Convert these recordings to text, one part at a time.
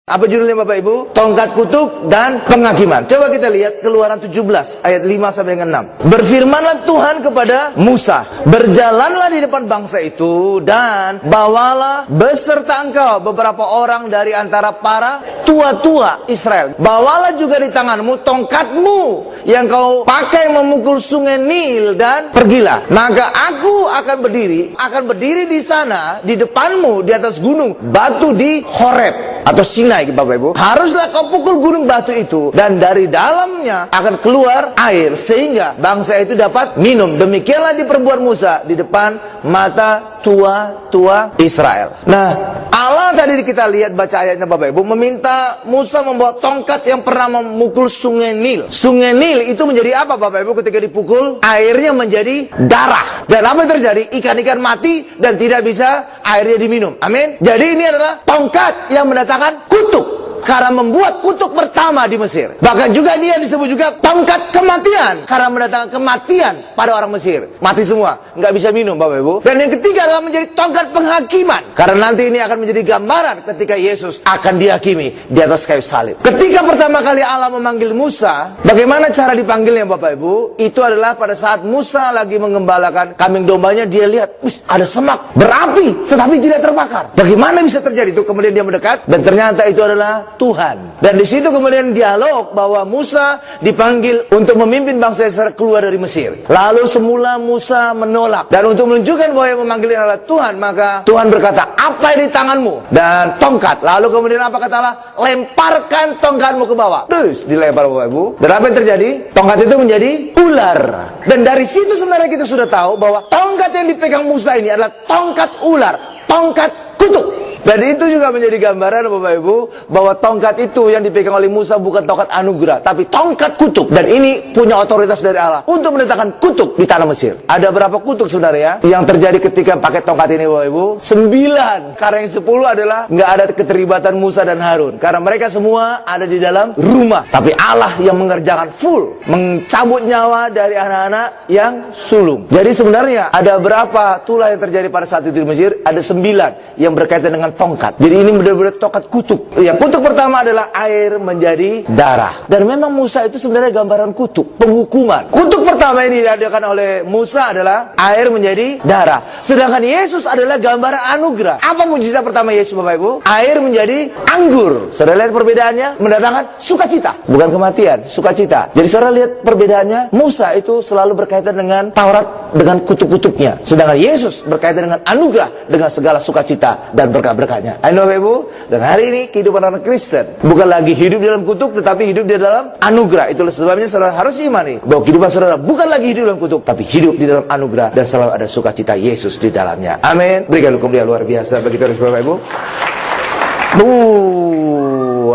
Apa judulnya Bapak Ibu? Tongkat kutuk dan penghakiman. Coba kita lihat Keluaran 17 ayat 5 sampai dengan 6. Berfirmanlah Tuhan kepada Musa, berjalanlah di depan bangsa itu dan bawalah beserta engkau beberapa orang dari antara para tua-tua Israel. Bawalah juga di tanganmu tongkatmu yang kau pakai memukul sungai Nil dan pergilah. Maka aku akan berdiri di sana di depanmu di atas gunung batu di Horeb atau Sinai, Bapak Ibu. Haruslah kau pukul gunung batu itu dan dari dalamnya akan keluar air sehingga bangsa itu dapat minum. Demikianlah diperbuat Musa di depan mata tua-tua Israel. Nah, Allah tadi kita lihat baca ayatnya Bapak Ibu meminta Musa membawa tongkat yang pernah memukul sungai Nil. Sungai Nil itu menjadi apa Bapak Ibu ketika dipukul? Airnya menjadi darah. Dan apa yang terjadi? Ikan-ikan mati dan tidak bisa airnya diminum. Amin. Jadi ini adalah tongkat yang mendatangkan kutuk karena membuat kutuk pertama di Mesir. Bahkan juga dia disebut juga tongkat kematian karena mendatangkan kematian pada orang Mesir. Mati semua, nggak bisa minum Bapak Ibu. Dan yang ketiga adalah menjadi tongkat penghakiman karena nanti ini akan menjadi gambaran ketika Yesus akan dihakimi di atas kayu salib. Ketika pertama kali Allah memanggil Musa, bagaimana cara dipanggilnya Bapak Ibu? Itu adalah pada saat Musa lagi mengembalakan kambing dombanya, dia lihat, ada semak berapi tetapi tidak terbakar. Bagaimana bisa terjadi itu? Kemudian dia mendekat dan ternyata itu adalah Tuhan. Dan di situ kemudian dialog bahwa Musa dipanggil untuk memimpin bangsa Israel keluar dari Mesir. Lalu semula Musa menolak. Dan untuk menunjukkan bahwa yang memanggilnya adalah Tuhan, maka Tuhan berkata, apa yang di tanganmu? Dan tongkat. Lalu kemudian apa kata Allah? Lemparkan tongkatmu ke bawah. Terus dilempar Bapak Ibu. Dan apa yang terjadi? Tongkat itu menjadi ular. Dan dari situ sebenarnya kita sudah tahu bahwa tongkat yang dipegang Musa ini adalah tongkat ular, tongkat kutuk. Dan itu juga menjadi gambaran Bapak Ibu bahwa tongkat itu yang dipegang oleh Musa bukan tongkat anugerah, tapi tongkat kutuk. Dan ini punya otoritas dari Allah untuk mendatangkan kutuk di tanah Mesir. Ada berapa kutuk saudara ya yang terjadi ketika pakai tongkat ini Bapak Ibu? 9. Karena yang 10 adalah nggak ada keterlibatan Musa dan Harun. Karena mereka semua ada di dalam rumah. Tapi Allah yang mengerjakan full, mencabut nyawa dari anak-anak yang sulung. Jadi sebenarnya ada berapa tulah yang terjadi pada saat itu di Mesir? Ada 9 yang berkaitan dengan tongkat. Jadi ini benar-benar tongkat kutuk. Yang kutuk pertama adalah air menjadi darah. Dan memang Musa itu sebenarnya gambaran kutuk, penghukuman. Kutuk pertama ini diadakan oleh Musa adalah air menjadi darah. Sedangkan Yesus adalah gambaran anugerah. Apa mujizat pertama Yesus Bapak Ibu? Air menjadi anggur. Saudara lihat perbedaannya? Mendatangkan sukacita, bukan kematian, sukacita. Jadi saudara lihat perbedaannya? Musa itu selalu berkaitan dengan Taurat, dengan kutuk-kutuknya. Sedangkan Yesus berkaitan dengan anugerah, dengan segala sukacita dan berkah-berkahnya. Ayo Bapak Ibu. Dan hari ini kehidupan orang Kristen bukan lagi hidup di dalam kutuk, tetapi hidup di dalam anugerah. Itulah sebabnya saudara harus imani bahwa kehidupan saudara bukan lagi hidup dalam kutuk, tapi hidup di dalam anugerah dan selalu ada sukacita Yesus di dalamnya. Amin. Berikan kemuliaan luar biasa bagi kita Bapak Ibu.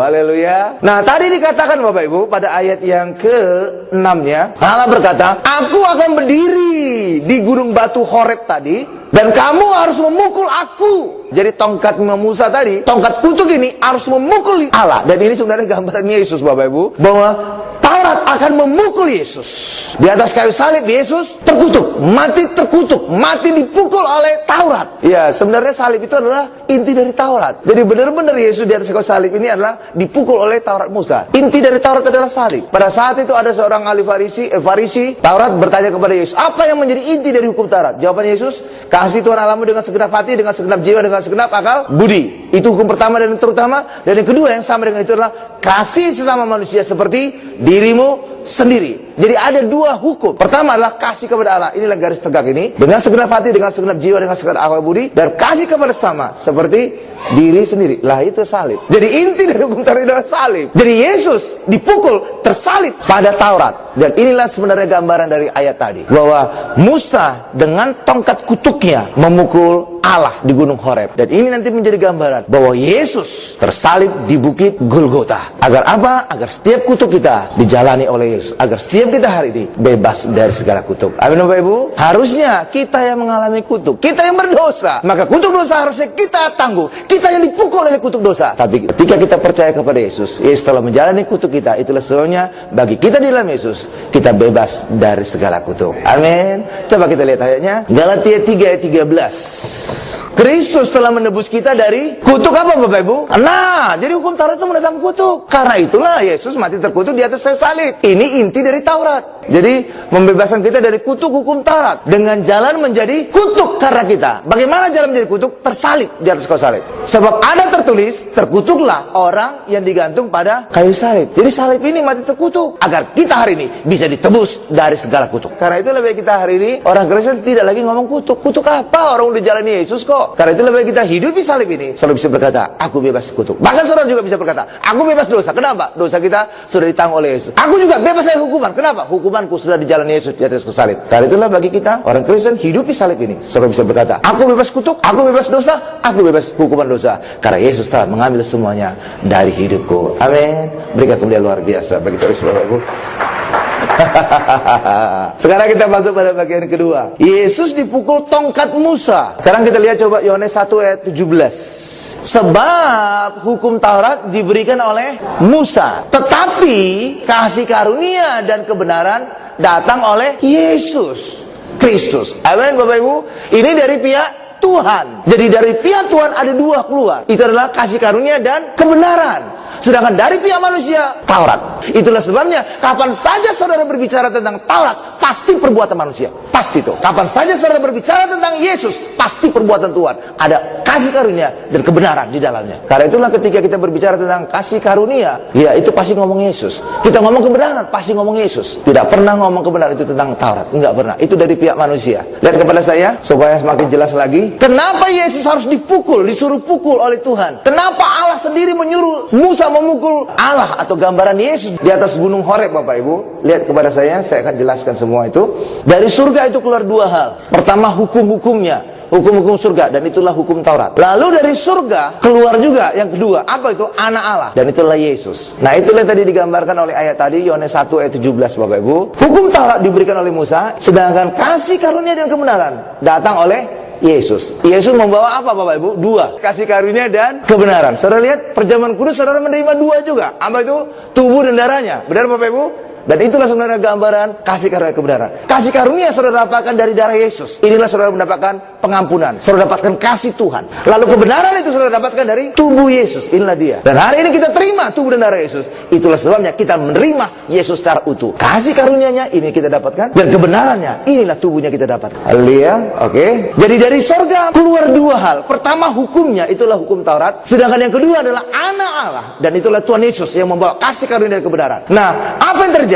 Haleluya. Nah, tadi dikatakan Bapak Ibu pada ayat yang ke-6-nya, Allah berkata, aku akan berdiri di gunung batu Horeb tadi dan kamu harus memukul aku. Jadi tongkat Musa tadi, tongkat kutuk ini harus memukul Allah. Dan ini sebenarnya gambaran Yesus Bapak Ibu, bahwa Taurat akan memukul Yesus. Di atas kayu salib Yesus terkutuk, mati dipukul oleh Taurat. Ya, sebenarnya salib itu adalah inti dari Taurat. Jadi benar-benar Yesus di atas kayu salib ini adalah dipukul oleh Taurat Musa. Inti dari Taurat adalah salib. Pada saat itu ada seorang ahli Farisi Taurat bertanya kepada Yesus, apa yang menjadi inti dari hukum Taurat? Jawaban Yesus, kasih Tuhan Allahmu dengan segenap hati, dengan segenap jiwa, dengan segenap akal budi. Itu hukum pertama dan terutama. Dan yang kedua yang sama dengan itu adalah kasih sesama manusia seperti dirimu sendiri. Jadi ada dua hukum. Pertama adalah kasih kepada Allah. Inilah garis tegak ini. Dengan segenap hati, dengan segenap jiwa, dengan segenap akal budi. Dan kasih kepada sesama seperti diri sendiri. Lah itu salib. Jadi inti dari hukum Taurat adalah salib. Jadi Yesus dipukul, tersalib pada Taurat. Dan inilah sebenarnya gambaran dari ayat tadi, bahwa Musa dengan tongkat kutuknya memukul Allah di gunung Horeb. Dan ini nanti menjadi gambaran bahwa Yesus tersalib di bukit Golgota. Agar apa? Agar setiap kutuk kita dijalani oleh Yesus. Agar setiap kita hari ini bebas dari segala kutuk. Amin Bapak Ibu. Harusnya kita yang mengalami kutuk, kita yang berdosa, maka kutuk dosa harusnya kita tangguh. Kita yang dipukul oleh kutuk dosa. Tapi ketika kita percaya kepada Yesus, Yesus telah menjalani kutuk kita. Itulah sebabnya bagi kita di dalam Yesus, kita bebas dari segala kutuk. Amin. Coba kita lihat ayatnya. Galatia 3 ayat 13. Kristus telah menebus kita dari kutuk apa Bapak Ibu? Nah, jadi hukum Taurat itu mendatangkan kutuk. Karena itulah Yesus mati terkutuk di atas kayu salib. Ini inti dari Taurat. Jadi membebaskan kita dari kutuk hukum Taurat dengan jalan menjadi kutuk karena kita. Bagaimana jalan menjadi kutuk? Tersalib di atas kayu salib. Sebab ada tertulis, terkutuklah orang yang digantung pada kayu salib. Jadi salib ini mati terkutuk agar kita hari ini bisa ditebus dari segala kutuk. Karena itu lebih baik kita hari ini orang Kristen tidak lagi ngomong kutuk. Kutuk apa? Orang udah jalani Yesus kok. Karena itu lebih baik kita hidupi salib ini. Saudara bisa berkata, aku bebas kutuk. Bahkan saudara juga bisa berkata, aku bebas dosa. Kenapa? Dosa kita sudah ditanggung oleh Yesus. Aku juga bebas dari hukuman. Kenapa? Hukumanku sudah dijalani Yesus di atas salib. Karena itulah bagi kita orang Kristen hidupi salib ini. Saudara bisa berkata, aku bebas kutuk, aku bebas dosa, aku bebas hukuman dosa. Karena Yesus telah mengambil semuanya dari hidupku. Amin. Berikan kemuliaan luar biasa bagi terus Bapak Ibu. Sekarang kita masuk pada bagian kedua. Yesus dipukul tongkat Musa. Sekarang kita lihat coba Yohanes 1 ayat 17. Sebab hukum Taurat diberikan oleh Musa, tetapi kasih karunia dan kebenaran datang oleh Yesus Kristus. Amin Bapak Ibu. Ini dari pihak Tuhan. Jadi dari pihak Tuhan ada dua keluar. Itu adalah kasih karunia dan kebenaran. Sedangkan dari pihak manusia, Taurat. Itulah sebabnya, kapan saja saudara berbicara tentang Taurat, pasti perbuatan manusia. Pasti itu. Kapan saja saudara berbicara tentang Yesus, pasti perbuatan Tuhan. Ada kasih karunia dan kebenaran di dalamnya. Karena itulah ketika kita berbicara tentang kasih karunia, ya itu pasti ngomong Yesus. Kita ngomong kebenaran, pasti ngomong Yesus. Tidak pernah ngomong kebenaran itu tentang Taurat. Enggak pernah. Itu dari pihak manusia. Lihat kepada saya, supaya semakin jelas lagi. Kenapa Yesus harus dipukul, disuruh pukul oleh Tuhan? Kenapa Allah sendiri menyuruh Musa memukul Allah atau gambaran Yesus di atas gunung Horeb Bapak Ibu? Lihat kepada saya akan jelaskan semua itu. Dari surga itu keluar dua hal. Pertama hukum-hukumnya, hukum-hukum surga, dan itulah hukum Taurat. Lalu dari surga keluar juga yang kedua, apa itu? Anak Allah, dan itulah Yesus. Nah itulah yang tadi digambarkan oleh ayat tadi Yohanes 1 ayat 17 Bapak Ibu. Hukum Taurat diberikan oleh Musa, sedangkan kasih karunia dan kebenaran datang oleh Yesus. Yesus membawa apa Bapak Ibu? Dua, kasih karunia dan kebenaran. Saudara lihat, perjamuan kudus saudara menerima dua juga. Apa itu? Tubuh dan darahnya. Benar Bapak Ibu? Dan itulah sebenarnya gambaran kasih karunia kebenaran. Kasih karunia saudara dapatkan dari darah Yesus. Inilah saudara mendapatkan pengampunan. Saudara dapatkan kasih Tuhan. Lalu kebenaran itu saudara dapatkan dari tubuh Yesus. Inilah dia. Dan hari ini kita terima tubuh dan darah Yesus. Itulah sebabnya kita menerima Yesus secara utuh. Kasih karunianya ini kita dapatkan, dan kebenarannya inilah tubuhnya kita dapatkan. Haleluya. Oke. Jadi dari sorga keluar dua hal. Pertama hukumnya, itulah hukum Taurat. Sedangkan yang kedua adalah anak Allah, dan itulah Tuhan Yesus yang membawa kasih karunia dan kebenaran. Nah, apa yang terjadi?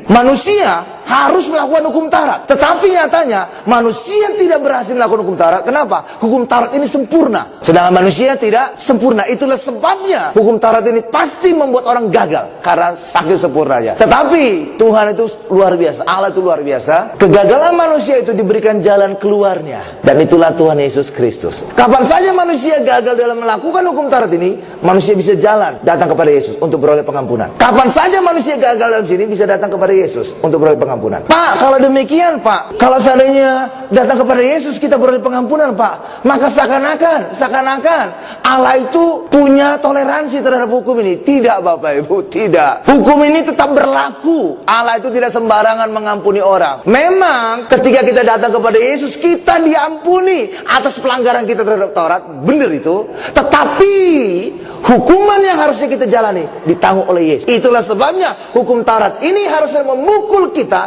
Manusia harus melakukan hukum Taurat, tetapi nyatanya manusia tidak berhasil melakukan hukum Taurat. Kenapa? Hukum Taurat ini sempurna, sedangkan manusia tidak sempurna. Itulah sebabnya hukum Taurat ini pasti membuat orang gagal karena saking sempurnanya. Tetapi Tuhan itu luar biasa, Allah itu luar biasa. Kegagalan manusia itu diberikan jalan keluarnya, dan itulah Tuhan Yesus Kristus. Kapan saja manusia gagal dalam melakukan hukum Taurat ini, manusia bisa jalan datang kepada Yesus untuk beroleh pengampunan. Kapan saja manusia gagal dalam sini, bisa datang kepada Yesus untuk beroleh pengampunan. Pak, kalau demikian Pak, kalau seandainya datang kepada Yesus kita beroleh pengampunan Pak, maka seakan-akan Allah itu punya toleransi terhadap hukum ini. Tidak Bapak Ibu, tidak. Hukum ini tetap berlaku. Allah itu tidak sembarangan mengampuni orang. Memang ketika kita datang kepada Yesus, kita diampuni atas pelanggaran kita terhadap Taurat, benar itu. Tetapi hukuman yang harusnya kita jalani ditanggung oleh Yesus. Itulah sebabnya hukum Taurat ini harusnya memukul kita,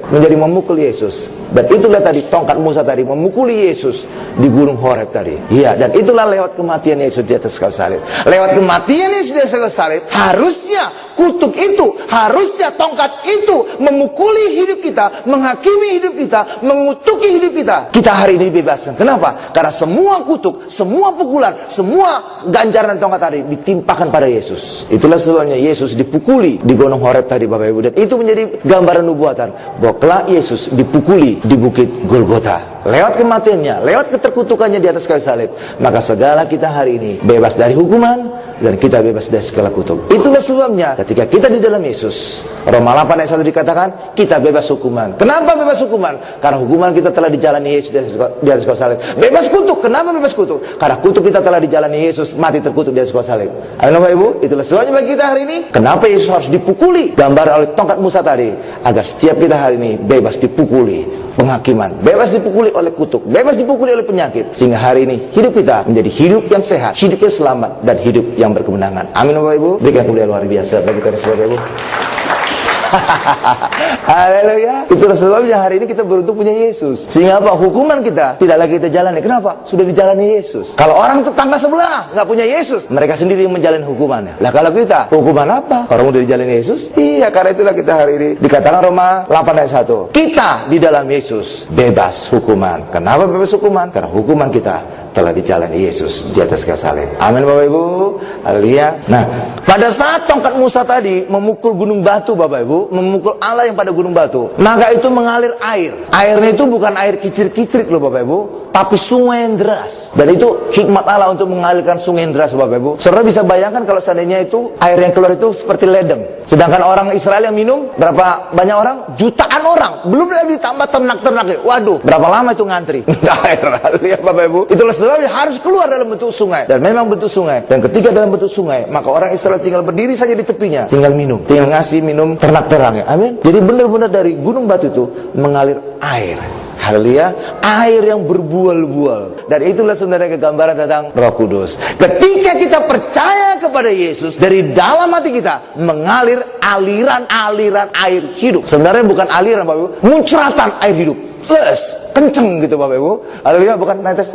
menjadi memukul Yesus. Dan itulah tadi tongkat Musa tadi memukuli Yesus di gunung Horeb tadi. Iya, dan itulah lewat kematian Yesus di atas kayu salib. Lewat kematian Yesus di atas kayu salib, harusnya kutuk itu, harusnya tongkat itu memukuli hidup kita, menghakimi hidup kita, mengutuki hidup kita. Kita hari ini dibebaskan. Kenapa? Karena semua kutuk, semua pukulan, semua ganjaran tongkat tadi ditimpakan pada Yesus. Itulah sebabnya Yesus dipukuli di gunung Horeb tadi Bapak Ibu. Dan itu menjadi gambaran nubuatan bahwa kelak Yesus dipukuli di bukit Golgota. Lewat kematiannya, lewat keterkutukannya di atas kayu salib, maka segala kita hari ini bebas dari hukuman, dan kita bebas dari segala kutuk. Itulah sebabnya ketika kita di dalam Yesus, Roma 8 ayat 1 dikatakan kita bebas hukuman. Kenapa bebas hukuman? Karena hukuman kita telah dijalani Yesus di atas kayu salib. Bebas kutuk. Kenapa bebas kutuk? Karena kutuk kita telah dijalani Yesus mati terkutuk di atas kayu salib. Ayo Bapak Ibu, itulah sebabnya bagi kita hari ini, kenapa Yesus harus dipukuli, gambar oleh tongkat Musa tadi, agar setiap kita hari ini bebas dipukuli penghakiman, bebas dipukuli oleh kutuk, bebas dipukuli oleh penyakit, sehingga hari ini hidup kita menjadi hidup yang sehat, hidup yang selamat, dan hidup yang berkemenangan. Amin Bapak Ibu. Berikan kemuliaan luar biasa bagi Tuhan Bapak Ibu. Haleluya. Itulah sebabnya hari ini kita beruntung punya Yesus. Sehingga apa? Hukuman kita tidak lagi kita jalani. Kenapa? Sudah dijalani Yesus. Kalau orang tetangga sebelah nggak punya Yesus, mereka sendiri yang menjalani hukumannya. Lah kalau kita, hukuman apa? Orang udah dijalani Yesus. Iya, karena itulah kita hari ini dikatakan Roma 8 ayat 1. Kita di dalam Yesus bebas hukuman. Kenapa bebas hukuman? Karena hukuman kita telah dijalani Yesus di atas kayu salib. Amin Bapak Ibu. Haleluya. Nah, pada saat tongkat Musa tadi memukul gunung batu Bapak Ibu, memukul Allah yang pada gunung batu, maka itu mengalir air. Airnya itu bukan air kicir-kicrit loh Bapak Ibu, tapi sungai yang deras. Dan itu hikmat Allah untuk mengalirkan sungai yang deras Bapak Ibu. Saudara bisa bayangkan kalau seandainya itu air yang keluar itu seperti ledeng. Sedangkan orang Israel yang minum, berapa banyak orang? Jutaan orang. Belum lagi ditambah ternak-ternaknya. Waduh, berapa lama itu ngantri? Air. Lihat Bapak Ibu. Itulah sebabnya harus keluar dalam bentuk sungai. Dan memang bentuk sungai. Dan ketika dalam bentuk sungai, maka orang Israel tinggal berdiri saja di tepinya, tinggal minum, tinggal ngasih minum ternak-ternaknya. Amin. Jadi benar-benar dari gunung batu itu mengalir air. Haleluya, air yang berbual-bual. Dan itulah sebenarnya gambaran tentang Roh Kudus. Ketika kita percaya kepada Yesus, dari dalam hati kita mengalir aliran-aliran air hidup. Sebenarnya bukan aliran Bapak Ibu, muncratan air hidup. Kenceng gitu Bapak Ibu. Haleluya, bukan netes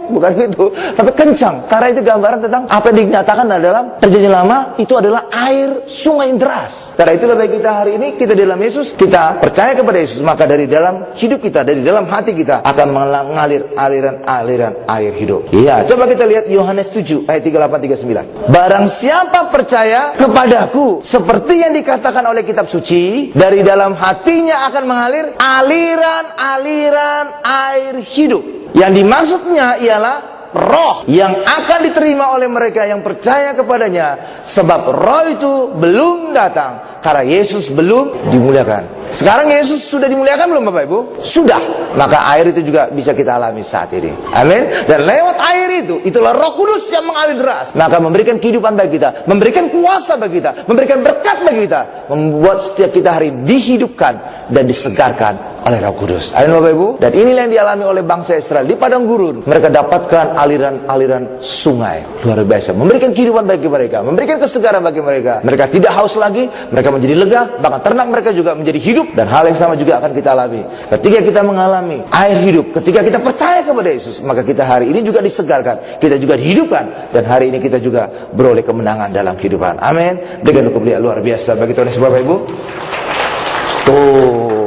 bukan gitu, tapi kencang. Karena itu gambaran tentang apa yang dinyatakan dalam Perjanjian Lama, itu adalah air sungai yang deras. Karena itulah bagi kita hari ini, kita dalam Yesus, kita percaya kepada Yesus, maka dari dalam hidup kita, dari dalam hati kita akan mengalir aliran-aliran air hidup. Iya, coba kita lihat Yohanes 7 ayat 38-39. Barang siapa percaya kepadaku, seperti yang dikatakan oleh kitab suci, dari dalam hatinya akan mengalir aliran-aliran air hidup. Yang dimaksudnya ialah roh yang akan diterima oleh mereka yang percaya kepadanya. Sebab roh itu belum datang karena Yesus belum dimuliakan. Sekarang Yesus sudah dimuliakan belum Bapak Ibu? Sudah. Maka air itu juga bisa kita alami saat ini. Amin. Dan lewat air itu, itulah Roh Kudus yang mengalir deras. Maka memberikan kehidupan bagi kita, memberikan kuasa bagi kita, memberikan berkat bagi kita, membuat setiap kita hari dihidupkan dan disegarkan oleh Roh Kudus. Amin Bapak Ibu. Dan inilah yang dialami oleh bangsa Israel di padang gurun. Mereka dapatkan aliran-aliran sungai luar biasa, memberikan kehidupan bagi mereka, memberikan kesegaran bagi mereka. Mereka tidak haus lagi, mereka menjadi lega, bahkan ternak mereka juga menjadi hidup. Dan hal yang sama juga akan kita alami ketika kita mengalami air hidup. Ketika kita percaya kepada Yesus, maka kita hari ini juga disegarkan, kita juga dihidupkan, dan hari ini kita juga beroleh kemenangan dalam kehidupan. Amin. Dengan kemuliaan luar biasa bagi Tuhan Yesus Bapak Ibu.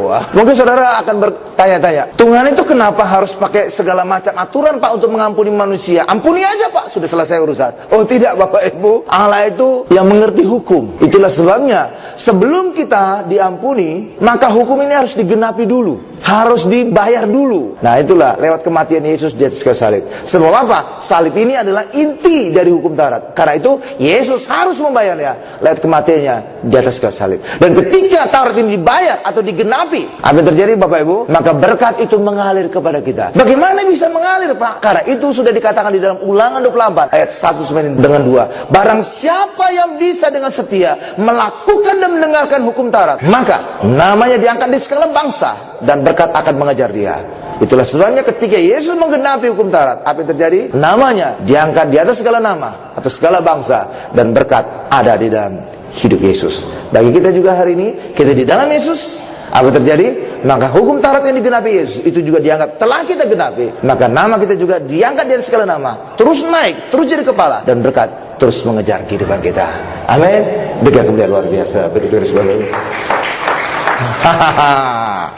Mungkin saudara akan bertanya-tanya, Tuhan itu kenapa harus pakai segala macam aturan Pak untuk mengampuni manusia? Ampuni aja Pak, sudah selesai urusan. Oh tidak Bapak Ibu, Allah itu yang mengerti hukum. Itulah sebabnya sebelum kita diampuni, maka hukum ini harus digenapi dulu, harus dibayar dulu. Nah itulah lewat kematian Yesus di atas kayu salib. Sebab apa? Salib ini adalah inti dari hukum Taurat. Karena itu Yesus harus membayarnya lewat kematiannya di atas kayu salib. Dan ketika Taurat ini dibayar atau digenapi, apa yang terjadi Bapak Ibu? Maka berkat itu mengalir kepada kita. Bagaimana bisa mengalir Pak? Karena itu sudah dikatakan di dalam Ulangan 24 ayat 1 dengan 2. Barang siapa yang bisa dengan setia melakukan dan mendengarkan hukum Taurat, maka namanya diangkat di segala bangsa dan berkat akan mengejar dia. Itulah sebabnya ketika Yesus menggenapi hukum Taurat, apa yang terjadi? Namanya diangkat di atas segala nama atau segala bangsa, dan berkat ada di dalam hidup Yesus. Bagi kita juga hari ini, kita di dalam Yesus, apa terjadi? Maka hukum Taurat yang digenapi Yesus itu juga dianggap telah kita genapi. Maka nama kita juga diangkat di atas segala nama, terus naik, terus jadi kepala, dan berkat terus mengejar kehidupan kita. Amin. Dengan kemuliaan luar biasa. Begitu sebagainya.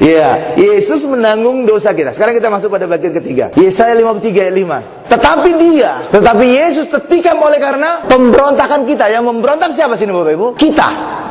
Ya, Yesus menanggung dosa kita. Sekarang kita masuk pada bagian ketiga. Yesaya 53 ayat 5. Tetapi Yesus tertikam oleh karena pemberontakan kita. Yang memberontak siapa sini Bapak Ibu? Kita.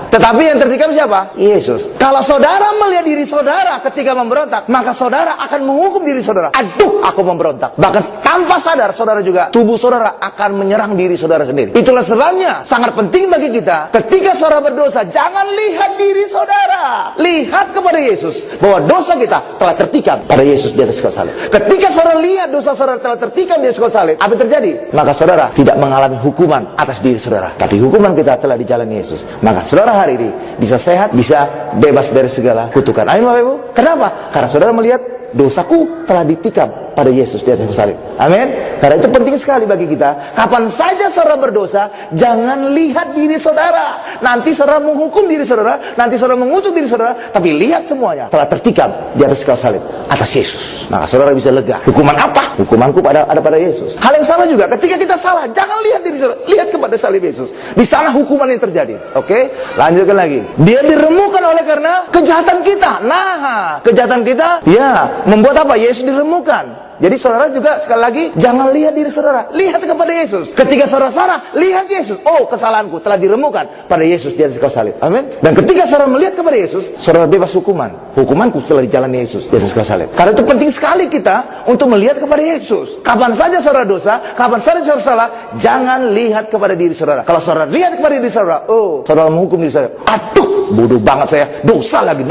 Tetapi yang tertikam siapa? Yesus. Kalau saudara melihat diri saudara ketika memberontak, maka saudara akan menghukum diri saudara. Aduh, aku memberontak. Bahkan tanpa sadar, saudara juga, tubuh saudara akan menyerang diri saudara sendiri. Itulah sebabnya sangat penting bagi kita, ketika saudara berdosa, jangan lihat diri saudara. Lihat kepada Yesus, bahwa dosa kita telah tertikam pada Yesus di atas kayu salib. Ketika saudara lihat dosa saudara telah tertikam di atas kayu salib, apa yang terjadi? Maka saudara tidak mengalami hukuman atas diri saudara, tapi hukuman kita telah dijalani Yesus. Maka saudara hari ini bisa sehat, bisa bebas dari segala kutukan. Amin Bapak Ibu. Kenapa? Karena saudara melihat dosaku telah ditikam pada Yesus di atas salib. Amin. Karena itu penting sekali bagi kita. Kapan saja saudara berdosa, jangan lihat diri saudara. Nanti saudara menghukum diri saudara, nanti saudara mengutuk diri saudara, tapi lihat semuanya telah tertikam di atas kayu salib atas Yesus. Maka saudara bisa lega. Hukuman apa? Hukumanku ada pada Yesus. Hal yang sama juga ketika kita salah, jangan lihat diri saudara, lihat kepada salib Yesus. Di sana hukuman yang terjadi. Oke? Lanjutkan lagi. Dia diremukkan oleh karena kejahatan kita. Nah, kejahatan kita ya membuat apa? Yesus diremukkan. Jadi saudara juga sekali lagi jangan lihat diri saudara, lihat kepada Yesus. Ketika saudara salah, lihat Yesus. Oh, kesalahanku telah diremukkan pada Yesus di atas kayu salib. Amin. Dan ketika saudara melihat kepada Yesus, saudara bebas hukuman. Hukumanku telah dijalani Yesus di atas kayu salib. Karena itu penting sekali kita untuk melihat kepada Yesus. Kapan saja saudara dosa, kapan saja saudara salah, jangan lihat kepada diri saudara. Kalau saudara lihat kepada diri saudara, oh, saudara menghukum diri saudara. Aduh, bodoh banget saya, dosa lagi.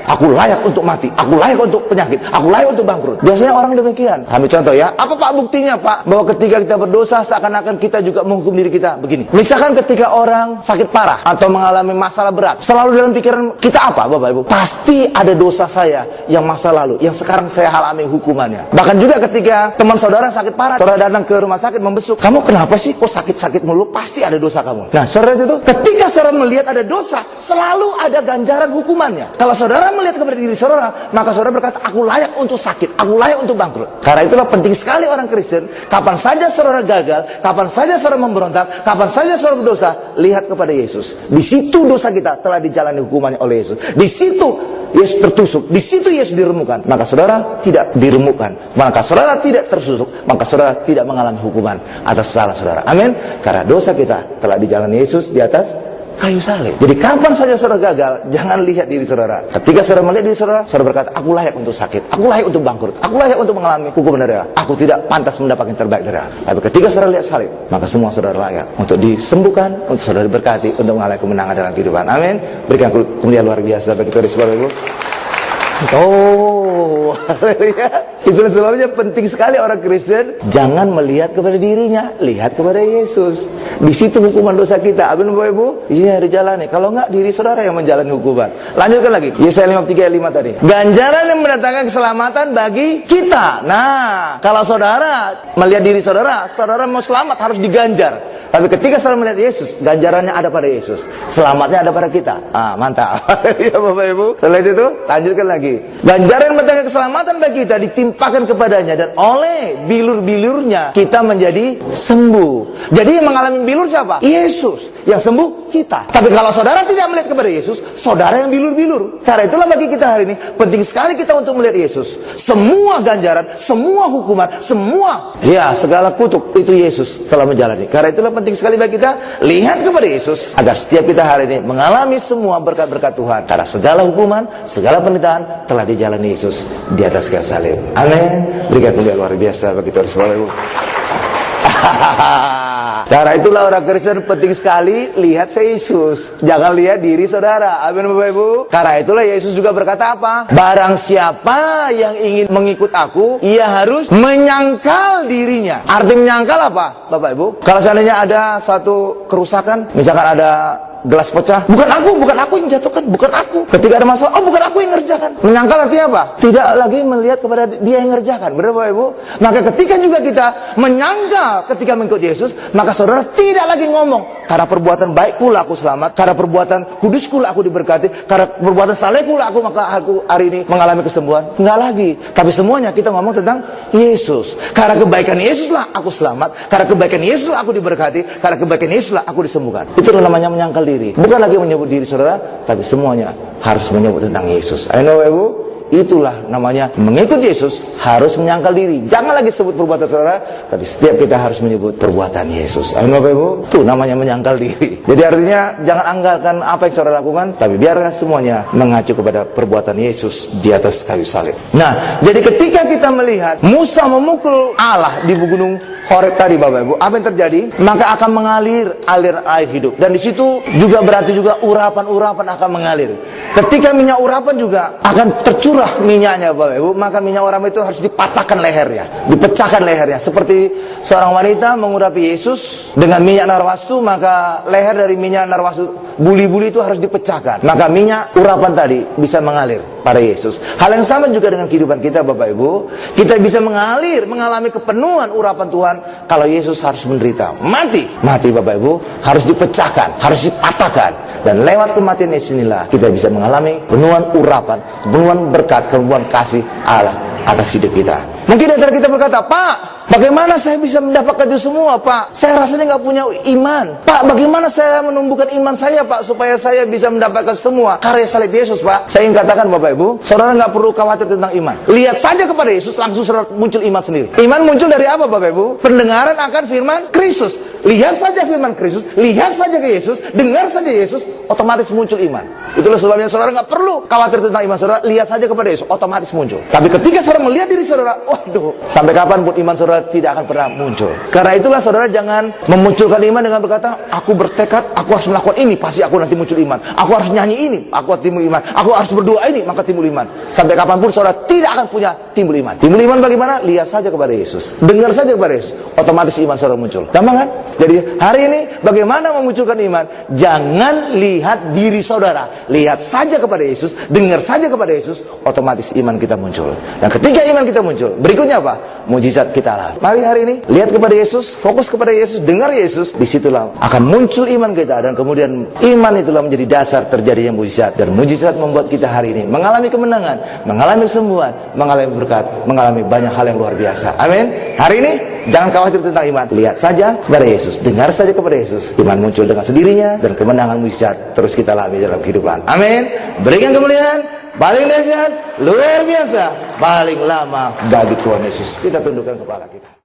Aku layak untuk mati, aku layak untuk penyakit, aku layak untuk bangkrut. Biasanya orang demikian. Ambil contoh ya. Apa Pak buktinya Pak? Bahwa ketika kita berdosa seakan-akan kita juga menghukum diri kita begini. Misalkan ketika orang sakit parah atau mengalami masalah berat, selalu dalam pikiran kita apa Bapak Ibu? Pasti ada dosa saya yang masa lalu, yang sekarang saya alami hukumannya. Bahkan juga ketika teman saudara sakit parah, saudara datang ke rumah sakit membesuk, kamu kenapa sih kok sakit-sakit mulu? Pasti ada dosa kamu. Nah saudara itu, ketika saudara melihat ada dosa, selalu ada ganjaran hukumannya. Kalau saudara melihat kepada diri saudara, maka saudara berkata, aku layak untuk sakit, aku layak untuk bangkrut. Karena itulah penting sekali orang Kristen, kapan saja saudara gagal, kapan saja saudara memberontak, kapan saja saudara berdosa, lihat kepada Yesus. Di situ dosa kita telah dijalani hukumannya oleh Yesus. Di situ Yesus tertusuk, di situ Yesus diremukkan. Maka saudara tidak diremukkan, maka saudara tidak tertusuk, maka saudara tidak mengalami hukuman atas salah saudara. Amin. Karena dosa kita telah dijalani Yesus di atas kayu salib. Jadi kapan saja saudara gagal, jangan lihat diri saudara. Ketika saudara melihat diri saudara, saudara berkata, aku layak untuk sakit, aku layak untuk bangkrut, aku layak untuk mengalami hukuman dari Allah. Aku tidak pantas mendapatkan yang terbaik dari Allah. Tapi ketika saudara lihat salib, maka semua saudara layak untuk disembuhkan, untuk saudara diberkati, untuk mengalami kemenangan dalam kehidupan. Amin. Berikan kemuliaan luar biasa bagi Tuhan Yesus, Bapak Ibu. Oh, haleluya. Itulah sebabnya penting sekali orang Kristen jangan melihat kepada dirinya, lihat kepada Yesus. Di situ hukuman dosa kita. Amin Bapak Ibu. Iya, dijalani. Kalau enggak, diri saudara yang menjalani hukuman. Lanjutkan lagi. Yesaya 53 ayat 5 tadi. Ganjaran yang mendatangkan keselamatan bagi kita. Nah, kalau saudara melihat diri saudara, saudara mau selamat harus diganjar. Tapi ketika saudara melihat Yesus, ganjarannya ada pada Yesus, selamatnya ada pada kita. Ah, mantap. Ya Bapak Ibu. Setelah itu, lanjutkan lagi. Ganjaran mendatangkan keselamatan bagi kita ditimpakan kepadanya, dan oleh bilur-bilurnya kita menjadi sembuh. Jadi yang mengalami bilur siapa? Yesus. Yang sembuh kita. Tapi kalau saudara tidak melihat kepada Yesus, saudara yang bilur-bilur. Karena itulah bagi kita hari ini penting sekali kita untuk melihat Yesus. Semua ganjaran, semua hukuman, semua ya segala kutuk itu Yesus telah menjalani. Karena itulah penting sekali bagi kita lihat kepada Yesus agar setiap kita hari ini mengalami semua berkat-berkat Tuhan. Karena segala hukuman, segala penderitaan telah dijalani Yesus di atas kayu salib. Amin. Berikan kemuliaan luar biasa bagi Tuhan Yesus. Karena itulah orang Kristen penting sekali lihat Yesus, jangan lihat diri saudara. Amin Bapak Ibu. Karena itulah Yesus juga berkata apa? Barang siapa yang ingin mengikut aku, ia harus menyangkal dirinya. Arti menyangkal apa Bapak Ibu? Kalau seandainya ada satu kerusakan, misalkan ada gelas pecah, bukan aku yang jatuhkan, bukan aku. Ketika ada masalah, oh bukan aku yang ngerjakan. Menyangkal artinya apa? Tidak lagi melihat kepada dia yang ngerjakan. Benar Bapak Ibu? Maka ketika juga kita menyangkal ketika mengikut Yesus, maka saudara tidak lagi ngomong, karena perbuatan baikku lah aku selamat, karena perbuatan kudusku lah aku diberkati, karena perbuatan salehku lah aku hari ini mengalami kesembuhan. Enggak lagi. Tapi semuanya kita ngomong tentang Yesus. Karena kebaikan Yesus lah aku selamat, karena kebaikan Yesus lah aku diberkati, karena kebaikan Yesus lah aku disembuhkan. Itulah namanya menyangkal diri. Bukan lagi menyebut diri saudara, tapi semuanya harus menyebut tentang Yesus. Ayo Bapak Ibu, itulah namanya mengikut Yesus, harus menyangkal diri. Jangan lagi sebut perbuatan saudara, tapi setiap kita harus menyebut perbuatan Yesus. Ayo Bapak Ibu, itu namanya menyangkal diri. Jadi artinya jangan anggarkan apa yang saudara lakukan, tapi biarkan semuanya mengacu kepada perbuatan Yesus di atas kayu salib. Nah, jadi ketika kita melihat Musa memukul Allah di gunung Horeb tadi Bapak Ibu, apa yang terjadi? Maka akan mengalir air hidup. Dan di situ juga berarti juga urapan-urapan akan mengalir. ketika minyak urapan juga akan tercurah minyaknya Bapak Ibu, maka minyak urapan itu harus dipatahkan lehernya, dipecahkan lehernya. Seperti seorang wanita mengurapi Yesus dengan minyak narwastu, maka leher dari minyak narwastu buli-buli itu harus dipecahkan, maka minyak urapan tadi bisa mengalir pada Yesus. Hal yang sama juga dengan kehidupan kita Bapak Ibu, kita bisa mengalir, mengalami kepenuhan urapan Tuhan kalau Yesus harus menderita, mati Bapak Ibu, harus dipecahkan, harus dipatahkan, dan lewat kematian Yesus inilah kita bisa mengalami penuhan urapan, penuhan berkat, penuhan kasih Allah atas hidup kita. Mungkin antara kita berkata, Pak, bagaimana saya bisa mendapatkan itu semua, Pak? Saya rasanya nggak punya iman. Pak, bagaimana saya menumbuhkan iman saya, Pak, supaya saya bisa mendapatkan semua karya salib Yesus, Pak? Saya ingin katakan, Bapak Ibu, saudara nggak perlu khawatir tentang iman. Lihat saja kepada Yesus, langsung saudara muncul iman sendiri. Iman muncul dari apa, Bapak Ibu? Pendengaran akan firman Kristus. Lihat saja firman Kristus, lihat saja ke Yesus, dengar saja Yesus, otomatis muncul iman. Itulah sebabnya saudara nggak perlu khawatir tentang iman saudara. Lihat saja kepada Yesus, otomatis muncul. Tapi ketika saudara melihat diri saudara, waduh, sampai kapanpun iman saudara tidak akan pernah muncul. Karena itulah saudara jangan memunculkan iman dengan berkata, aku bertekad, aku harus melakukan ini, pasti aku nanti muncul iman. Aku harus nyanyi ini, aku timbul iman. Aku harus berdoa ini, maka timbul iman. Sampai kapanpun saudara tidak akan punya timbul iman. Timbul iman bagaimana? Lihat saja kepada Yesus, dengar saja kepada Yesus, otomatis iman saudara muncul. Gampang kan? Jadi hari ini bagaimana memunculkan iman? Jangan lihat diri saudara, lihat saja kepada Yesus, dengar saja kepada Yesus, otomatis iman kita muncul. Dan ketika iman kita muncul, berikutnya apa? Mujizat kita alami. Mari hari ini lihat kepada Yesus, fokus kepada Yesus, dengar Yesus, disitulah akan muncul iman kita, dan kemudian iman itulah menjadi dasar terjadinya mujizat, dan mujizat membuat kita hari ini mengalami kemenangan, mengalami kesembuhan, mengalami berkat, mengalami banyak hal yang luar biasa. Amin. Hari ini jangan khawatir tentang iman, lihat saja kepada Yesus, dengar saja kepada Yesus, iman muncul dengan sendirinya, dan kemenangan mujizat terus kita alami dalam kehidupan. Amin. Berikan kemuliaan paling dahsyat, luar biasa, paling lama bagi Tuhan Yesus. Kita tundukkan kepala kita.